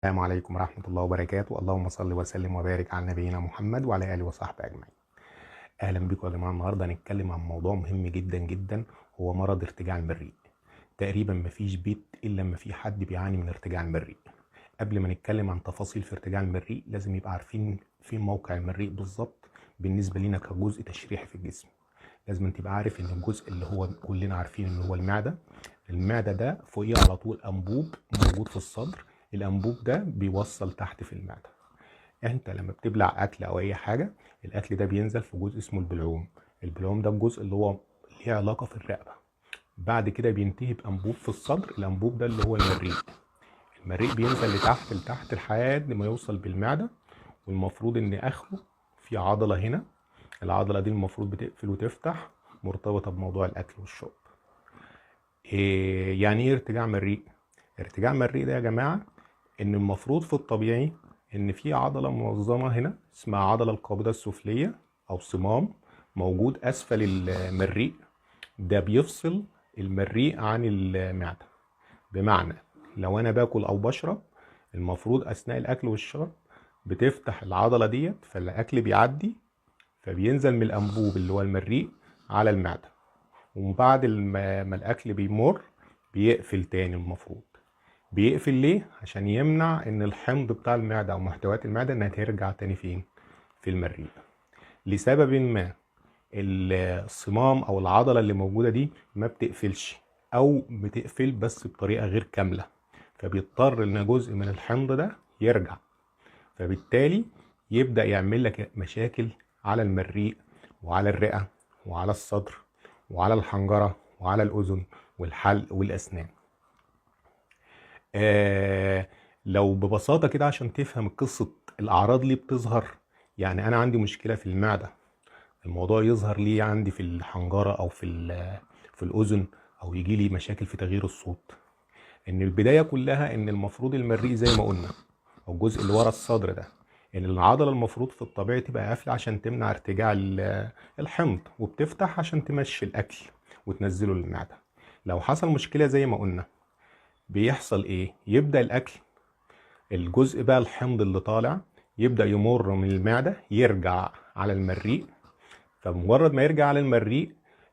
السلام عليكم ورحمة الله وبركاته. اللهم صل وسلم وبارك على نبينا محمد وعلى آله وصحبه أجمعين. أهلا بكم يا جماعة. النهاردة هنتكلم عن موضوع مهم جدا جدا، هو مرض ارتجاع المريء. تقريبا مفيش بيت إلا لما في حد بيعاني من ارتجاع المريء. قبل ما نتكلم عن تفاصيل في ارتجاع المريء لازم يبقى عارفين فين موقع المريء بالظبط بالنسبة لنا كجزء تشريحي في الجسم. لازم تبقى عارف ان الجزء اللي هو كلنا عارفين ان هو المعدة ده فوقيه على طول انبوب موجود في الصدر. الانبوب ده بيوصل تحت في المعدة. انت لما بتبلع اكل او اي حاجة، الاكل ده بينزل في جزء اسمه البلعوم. البلعوم ده الجزء اللي هو ليه علاقة في الرقبة. بعد كده بينتهي بانبوب في الصدر، الانبوب ده اللي هو المريء. المريء بينزل لتحت لحد ما يوصل بالمعدة. والمفروض ان اخره في عضلة هنا. العضلة دي المفروض بتقفل وتفتح، مرتبطة بموضوع الاكل والشرب. يعني ايه ارتجاع مريء؟ ارتجاع مريء ده يا جماعة ان المفروض في الطبيعي ان في عضلة منظمة هنا اسمها عضلة القابضة السفلية او صمام موجود اسفل المريء. ده بيفصل المريء عن المعدة. بمعنى لو انا باكل او بشرب، المفروض اثناء الاكل والشرب بتفتح العضلة ديت، فالاكل بيعدي فبينزل من الانبوب اللي هو المريء على المعدة. وبعد ما الاكل بيمر بيقفل تاني. المفروض بيقفل ليه؟ عشان يمنع ان الحمض بتاع المعدة او محتويات المعدة انها ترجع تاني فين؟ في المريء. لسبب ما الصمام او العضلة اللي موجودة دي ما بتقفلش، او بتقفل بس بطريقة غير كاملة، فبيضطر ان جزء من الحمض ده يرجع. فبالتالي يبدأ يعمل لك مشاكل على المريء وعلى الرئة وعلى الصدر وعلى الحنجرة وعلى الأذن والحلق والأسنان. لو ببساطة كده عشان تفهم قصة الأعراض ليه بتظهر، يعني أنا عندي مشكلة في المعدة، الموضوع يظهر ليه عندي في الحنجرة أو في الأذن، أو يجي لي مشاكل في تغيير الصوت. إن البداية كلها إن المفروض المريء زي ما قلنا، أو الجزء اللي ورا الصدر ده، إن العضلة المفروض في الطبيعي تبقى قافلة عشان تمنع ارتجاع الحمض، وبتفتح عشان تمشي الأكل وتنزله للمعدة. لو حصل مشكلة زي ما قلنا بيحصل ايه؟ يبدأ الاكل، الجزء بقى الحمض اللي طالع يبدأ يمر من المعدة يرجع على المريء. فمجرد ما يرجع على المريء،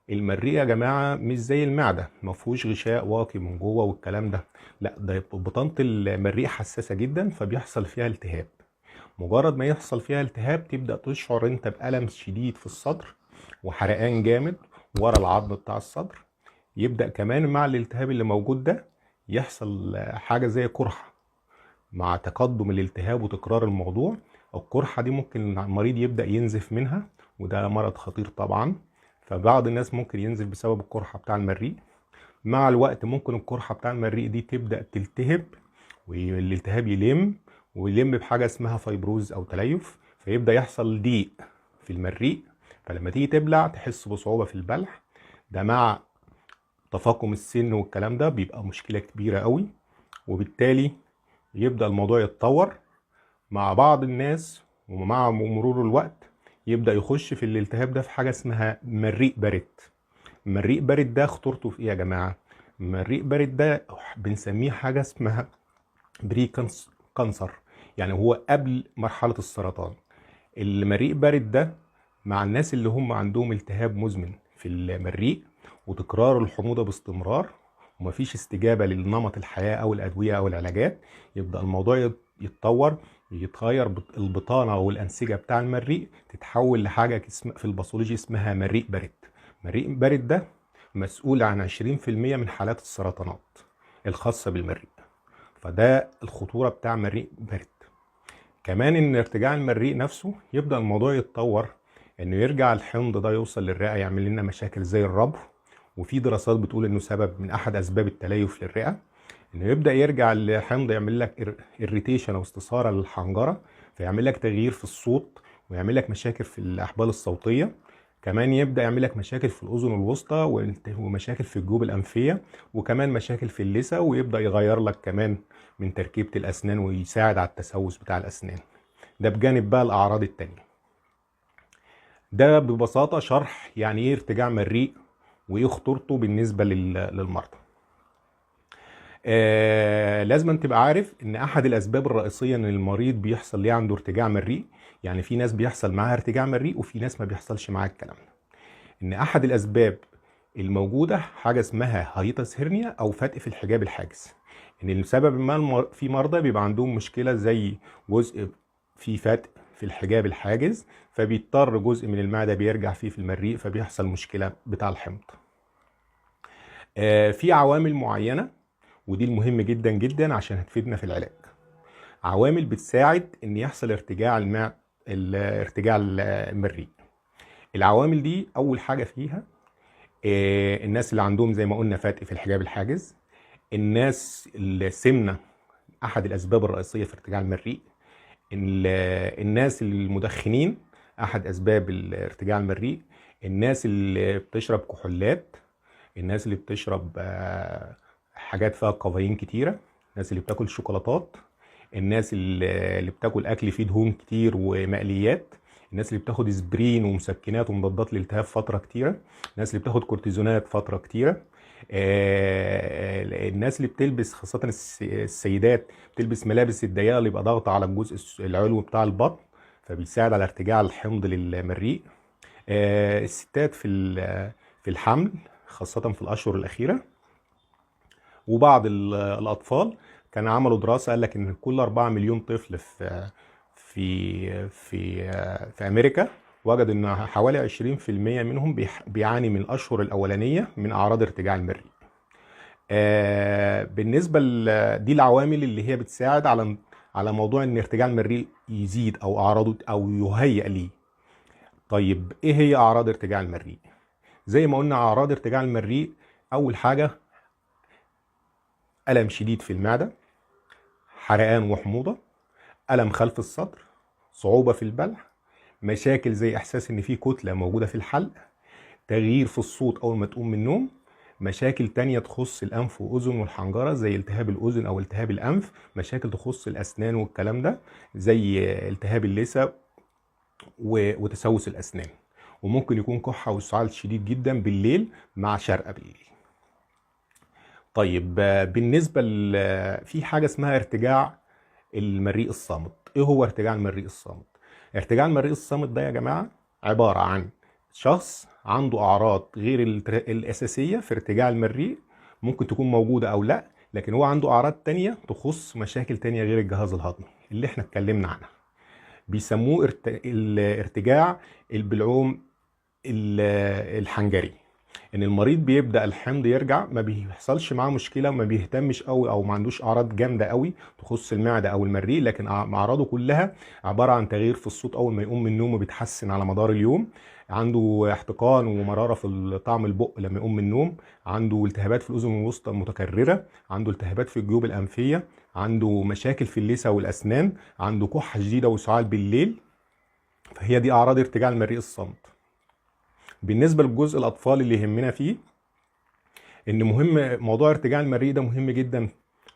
المريء يا جماعة مش زي المعدة مفهوش غشاء واقي من جوه والكلام ده، لا ده بطانة المريء حساسة جدا فبيحصل فيها التهاب. مجرد ما يحصل فيها التهاب تبدأ تشعر انت بألم شديد في الصدر وحرقان جامد ورا العظم بتاع الصدر. يبدأ كمان مع الالتهاب اللي موجود ده يحصل حاجة زي قرحة. مع تقدم الالتهاب وتكرار الموضوع، القرحة دي ممكن المريض يبدأ ينزف منها، وده مرض خطير طبعا. فبعض الناس ممكن ينزف بسبب القرحة بتاع المريء. مع الوقت ممكن القرحة بتاع المريء دي تبدأ تلتهب، والالتهاب ويلم بحاجة اسمها فايبروز أو تليف، فيبدأ يحصل ضيق في المريء. فلما تيجي تبلع تحس بصعوبة في البلع. ده مع تفاقم السن والكلام ده بيبقى مشكلة كبيرة قوي، وبالتالي يبدأ الموضوع يتطور مع بعض الناس. ومع مرور الوقت يبدأ يخش في الالتهاب ده في حاجة اسمها مريء بارد. مريء بارد ده خطورته في ايه يا جماعة؟ مريء بارد ده بنسميه حاجة اسمها بري كانسر، يعني هو قبل مرحلة السرطان. المريء بارد ده مع الناس اللي هم عندهم التهاب مزمن في المريء وتكرار الحموضة باستمرار ومفيش استجابة للنمط الحياة أو الأدوية أو العلاجات، يبدأ الموضوع يتطور، يتغير البطانة والأنسجة بتاع المريء تتحول لحاجة في الباثولوجي اسمها مريء بارد. مريء بارد ده مسؤول عن 20% من حالات السرطانات الخاصة بالمريء. فده الخطورة بتاع مريء بارد. كمان ان ارتجاع المريء نفسه يبدأ الموضوع يتطور، انه يرجع الحمض ده يوصل للرئة يعمل لنا مشاكل زي الربو. وفي دراسات بتقول انه سبب من احد اسباب التليف للرئة. انه يبدأ يرجع الحمض يعمل لك اريتيشن او استثارة للحنجرة، فيعمل لك تغيير في الصوت ويعمل لك مشاكل في الاحبال الصوتية. كمان يبدأ يعمل لك مشاكل في الأذن الوسطى ومشاكل في الجيوب الأنفية، وكمان مشاكل في اللثة، ويبدأ يغير لك كمان من تركيبة الأسنان ويساعد على التسوس بتاع الأسنان. ده بجانب بقى الأعراض التانية. ده ببساطة شرح يعني إيه ارتجاع مريء وإيه خطورته بالنسبة للمرضى. لازم تبقى عارف ان احد الاسباب الرئيسيه ان المريض بيحصل ليه عنده ارتجاع مريء، يعني في ناس بيحصل معاها ارتجاع مريء وفي ناس ما بيحصلش معاها الكلام ده. ان احد الاسباب الموجوده حاجه اسمها هايتس هيرنيا او فتق في الحجاب الحاجز. ان لسبب ما في مرضى بيبقى عندهم مشكله زي جزء في فتق في الحجاب الحاجز، فبيضطر جزء من المعده بيرجع فيه في المريء، فبيحصل مشكله بتاع الحمض. في عوامل معينه ودي المهم جدا جدا عشان هتفيدنا في العلاج. عوامل بتساعد ان يحصل ارتجاع المريء. العوامل دي اول حاجه فيها الناس اللي عندهم زي ما قلنا فتق في الحجاب الحاجز، الناس السمنه احد الاسباب الرئيسيه في ارتجاع المريء، الناس المدخنين احد اسباب الارتجاع المريء، الناس اللي بتشرب كحولات، الناس اللي بتشرب حاجات فيها كافيين كتيره، الناس اللي بتاكل شوكولاتات، الناس اللي بتاكل اكل فيه دهون كتير ومقليات، الناس اللي بتاخد اسبرين ومسكنات ومضادات للالتهاب فتره كتيره، الناس اللي بتاخد كورتيزونات فتره كتيره، الناس اللي بتلبس خاصه السيدات بتلبس ملابس الضيقه اللي يبقى ضغط على الجزء العلوي بتاع البطن فبيساعد على ارتجاع الحمض للمريء، الستات في الحمل خاصه في الاشهر الاخيره، وبعض الاطفال كان عملوا دراسه قال لك ان كل 4 مليون طفل في امريكا وجد ان حوالي 20% منهم بيعاني من الاشهر الاولانيه من اعراض ارتجاع المريء. بالنسبه دي العوامل اللي هي بتساعد على موضوع ان ارتجاع المريء يزيد او اعراضه او يهيئ ليه. طيب ايه هي اعراض ارتجاع المريء؟ زي ما قلنا اعراض ارتجاع المريء اول حاجه الم شديد في المعده، حرقان وحموضه، الم خلف الصدر، صعوبه في البلع، مشاكل زي احساس ان في كتله موجوده في الحلق، تغيير في الصوت اول ما تقوم من النوم، مشاكل تانية تخص الانف واذن والحنجره زي التهاب الاذن او التهاب الانف، مشاكل تخص الاسنان والكلام ده زي التهاب اللثه وتسوس الاسنان، وممكن يكون كحه وسعال شديد جدا بالليل مع شرقه بالليل. طيب بالنسبه في حاجه اسمها ارتجاع المريء الصامت. ايه هو ارتجاع المريء الصامت؟ ارتجاع المريء الصامت ده يا جماعه عباره عن شخص عنده اعراض غير الاساسيه في ارتجاع المريء، ممكن تكون موجوده او لا، لكن هو عنده اعراض تانية تخص مشاكل تانية غير الجهاز الهضمي اللي احنا اتكلمنا عنها. بيسموه الارتجاع البلعوم الحنجري. ان المريض بيبدا الحمض يرجع ما بيحصلش معاه مشكله، ما بيهتمش قوي او ما عندوش اعراض جامده قوي تخص المعده او المريء، لكن اعراضه كلها عباره عن تغيير في الصوت اول ما يقوم من النوم وبيتحسن على مدار اليوم، عنده احتقان ومراره في طعم البق لما يقوم من النوم، عنده التهابات في الاذن الوسطى المتكرره، عنده التهابات في الجيوب الانفيه، عنده مشاكل في اللثه والاسنان، عنده كحه شديده وسعال بالليل. فهي دي اعراض ارتجاع المريء الصامت. بالنسبه للجزء الاطفال اللي يهمنا فيه، ان مهم موضوع ارتجاع المريء ده مهم جدا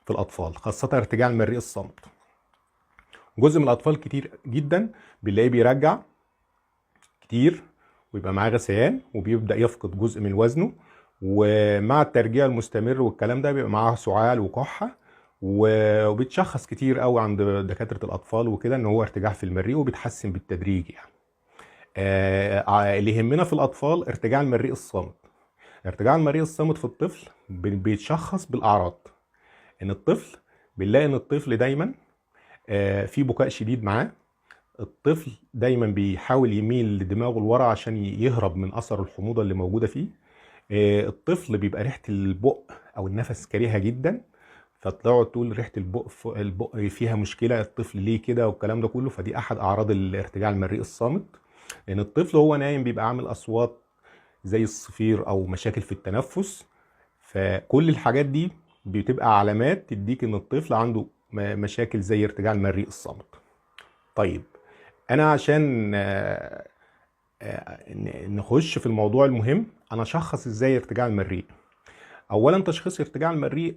في الاطفال خاصه ارتجاع المريء الصامت. جزء من الاطفال كتير جدا بنلاقيه بيرجع كتير ويبقى معاه غثيان وبيبدا يفقد جزء من وزنه، ومع الترجيع المستمر والكلام ده بيبقى معاه سعال وكحه، وبيتشخص كتير قوي عند دكاتره الاطفال وكده ان هو ارتجاع في المريء وبيتحسن بالتدريج يعني. اللي يهمنا في الاطفال ارتجاع المريء الصامت. ارتجاع المريء الصامت في الطفل بيتشخص بالاعراض. ان الطفل بنلاقي ان الطفل دايما في بكاء شديد معاه، الطفل دايما بيحاول يميل لدماغه لورا عشان يهرب من اثر الحموضه اللي موجوده فيه، الطفل بيبقى ريحه البق او النفس كريهه جدا، فتقعد تقول ريحه البق فيها مشكله، الطفل ليه كده والكلام ده كله. فدي احد اعراض الارتجاع المريء الصامت. لان الطفل وهو نايم بيبقى عامل اصوات زي الصفير او مشاكل في التنفس، فكل الحاجات دي بتبقى علامات تديك ان الطفل عنده مشاكل زي ارتجاع المريء الصامت. طيب انا عشان نخش في الموضوع المهم، انا اشخص ازاي ارتجاع المريء؟ اولا تشخيص ارتجاع المريء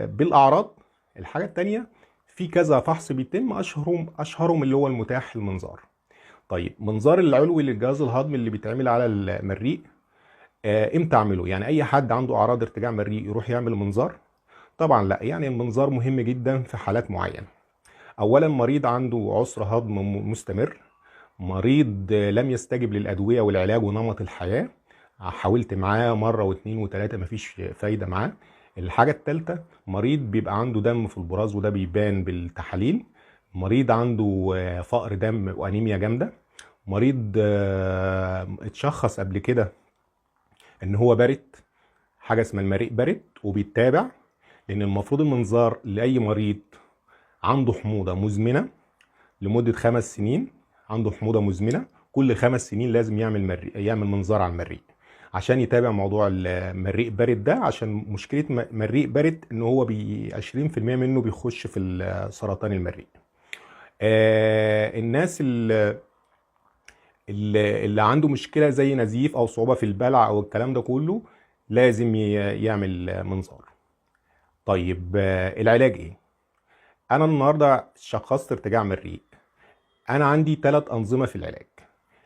بالاعراض. الحاجه الثانيه في كذا فحص بيتم، اشهرهم اللي هو المتاح المنظار. طيب منظار العلوي للجهاز الهضمي اللي بيتعمل على المريء امتى اعمله؟ يعني اي حد عنده اعراض ارتجاع مريء يروح يعمل منظار. طبعا لا، يعني المنظار مهم جدا في حالات معينة. اولا مريض عنده عسر هضم مستمر، مريض لم يستجب للادوية والعلاج ونمط الحياة، حاولت معاه مرة واثنين وثلاثة مفيش فايدة معاه. الحاجة الثالثة مريض بيبقى عنده دم في البراز وده بيبان بالتحاليل، مريض عنده فقر دم وانيميا جامدة، مريض اتشخص قبل كده ان هو بارد، حاجة اسمها المريء بارد وبيتابع. لان المفروض المنظار لاي مريض عنده حموضة مزمنة لمدة 5 سنين، عنده حموضة مزمنة كل 5 سنين لازم يعمل منظار على المريء عشان يتابع موضوع المريء بارد ده. عشان مشكلة مريء بارد ان هو 20% منه بيخش في سرطان المريء. الناس اللي عنده مشكلة زي نزيف او صعوبة في البلع او الكلام ده كله لازم يعمل منظار. طيب العلاج ايه؟ انا النهارده شخصت ارتجاع مريء، انا عندي 3 انظمه في العلاج.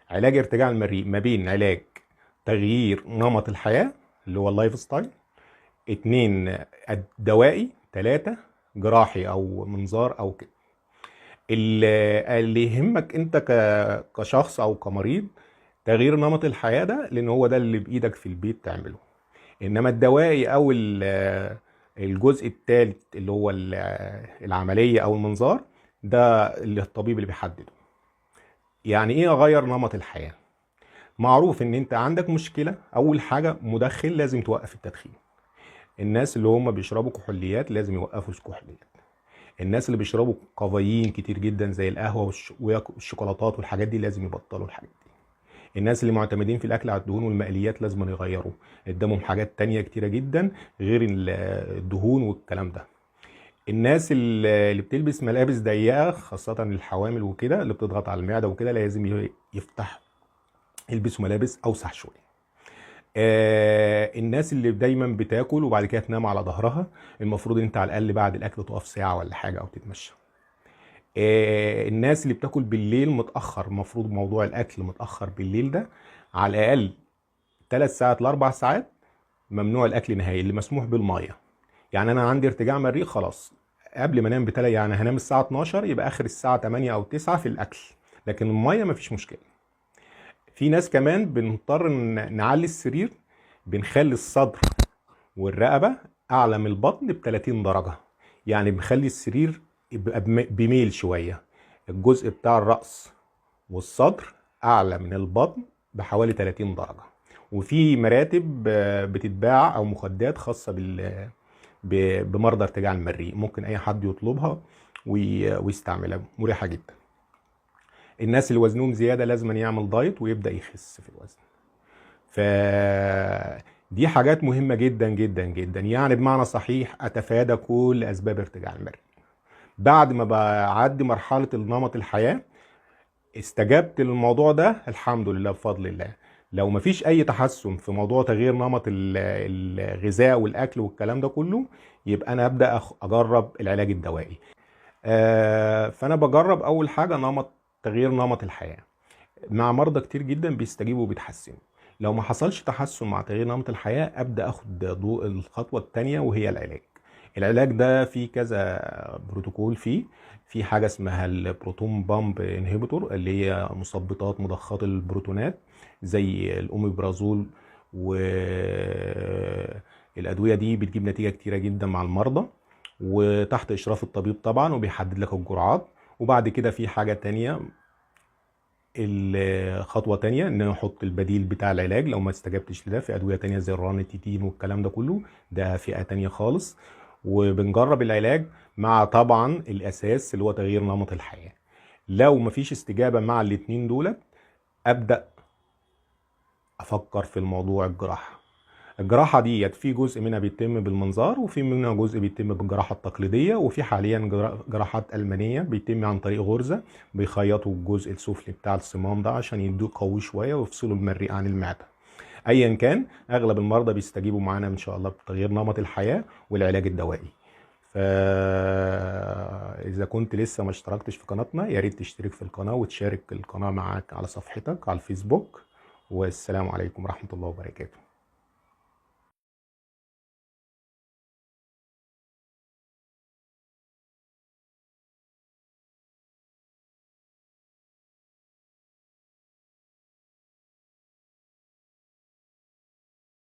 علاج ارتجاع المريء ما بين علاج تغيير نمط الحياه اللي هو اللايف ستايل، 2 دوائي، 3 جراحي او منظار او كده. اللي يهمك انت كشخص او كمريض تغيير نمط الحياه ده، لان هو ده اللي بايدك في البيت تعمله. انما الدوائي او الجزء الثالث اللي هو العمليه او المنظار ده اللي الطبيب اللي بيحدده. يعني ايه اغير نمط الحياه؟ معروف ان انت عندك مشكله، اول حاجه مدخن لازم توقف التدخين. الناس اللي هم بيشربوا كحوليات لازم يوقفوا الكحوليات. الناس اللي بيشربوا كافيين كتير جدا زي القهوه والشوكولاتات والحاجات دي لازم يبطلوا الحاجات دي. الناس اللي معتمدين في الاكل على الدهون والمقليات لازم يغيروا، قدامهم حاجات تانية كتيره جدا غير الدهون والكلام ده. الناس اللي بتلبس ملابس ضيقه خاصه الحوامل وكده اللي بتضغط على المعده وكده لازم يلبسوا ملابس اوسع شويه. الناس اللي دايما بتاكل وبعد كده تنام على ظهرها، المفروض انت على الاقل بعد الاكل تقف ساعه ولا حاجه او تتمشى. الناس اللي بتاكل بالليل متاخر، المفروض موضوع الاكل متاخر بالليل ده على الاقل 3 ساعات ل 4 ساعات ممنوع الاكل نهائي، اللي مسموح بالميه. يعني انا عندي ارتجاع مريء خلاص قبل ما انام يعني هنام الساعه 12 يبقى اخر الساعه 8 او 9 في الاكل، لكن الميه مفيش مشكله. في ناس كمان بنضطر نعلي السرير، بنخلي الصدر والرقبه اعلى من البطن ب 30 درجه، يعني بنخلي السرير يبقى بميل شويه، الجزء بتاع الراس والصدر اعلى من البطن بحوالي 30 درجه. وفي مراتب بتتباع او مخدات خاصه بمرضى ارتجاع المريء، ممكن اي حد يطلبها ويستعملها، مريحه جدا. الناس اللي وزنهم زياده لازم يعمل دايت ويبدا يخس في الوزن. دي حاجات مهمه جدا جدا جدا، يعني بمعنى صحيح اتفادى كل اسباب ارتجاع المريء. بعد ما بعدي مرحله نمط الحياه استجبت للموضوع ده الحمد لله بفضل الله. لو مفيش اي تحسن في موضوع تغيير نمط الغذاء والاكل والكلام ده كله، يبقى انا ابدا اجرب العلاج الدوائي. فانا بجرب اول حاجه تغيير نمط الحياه مع مرضى كتير جدا بيستجيبوا وبيتحسنوا. لو ما حصلش تحسن مع تغيير نمط الحياه ابدا اخد الخطوه الثانيه وهي العلاج. العلاج ده فيه كذا بروتوكول، في حاجه اسمها البروتون بامب انهبيتور اللي هي مثبطات مضخات البروتونات زي الاوميبرازول، والادويه دي بتجيب نتيجه كتيره جدا مع المرضى وتحت اشراف الطبيب طبعا، وبيحدد لك الجرعات. وبعد كده في حاجه تانية، الخطوه تانية ان نحط البديل بتاع العلاج لو ما استجبتش لده، في ادويه تانية زي الرانيتيتين والكلام ده كله، ده فئه تانية خالص. وبنجرب العلاج مع طبعا الاساس اللي هو تغيير نمط الحياه. لو مفيش استجابه مع الاتنين دول ابدا افكر في الموضوع الجراحه ديت في جزء منها بيتم بالمنظار، وفي منها جزء بيتم بالجراحه التقليديه، وفي حاليا جراحات المانيه بيتم عن طريق غرزه، بيخيطوا الجزء السفلي بتاع الصمام ده عشان يدوه قوي شويه ويفصلوا المريء عن المعده. ايا كان اغلب المرضى بيستجيبوا معانا ان شاء الله بتغيير نمط الحياه والعلاج الدوائي. فاذا كنت لسه ما اشتركتش في قناتنا يا ريت تشترك في القناه وتشارك القناه معاك على صفحتك على الفيسبوك. والسلام عليكم ورحمه الله وبركاته.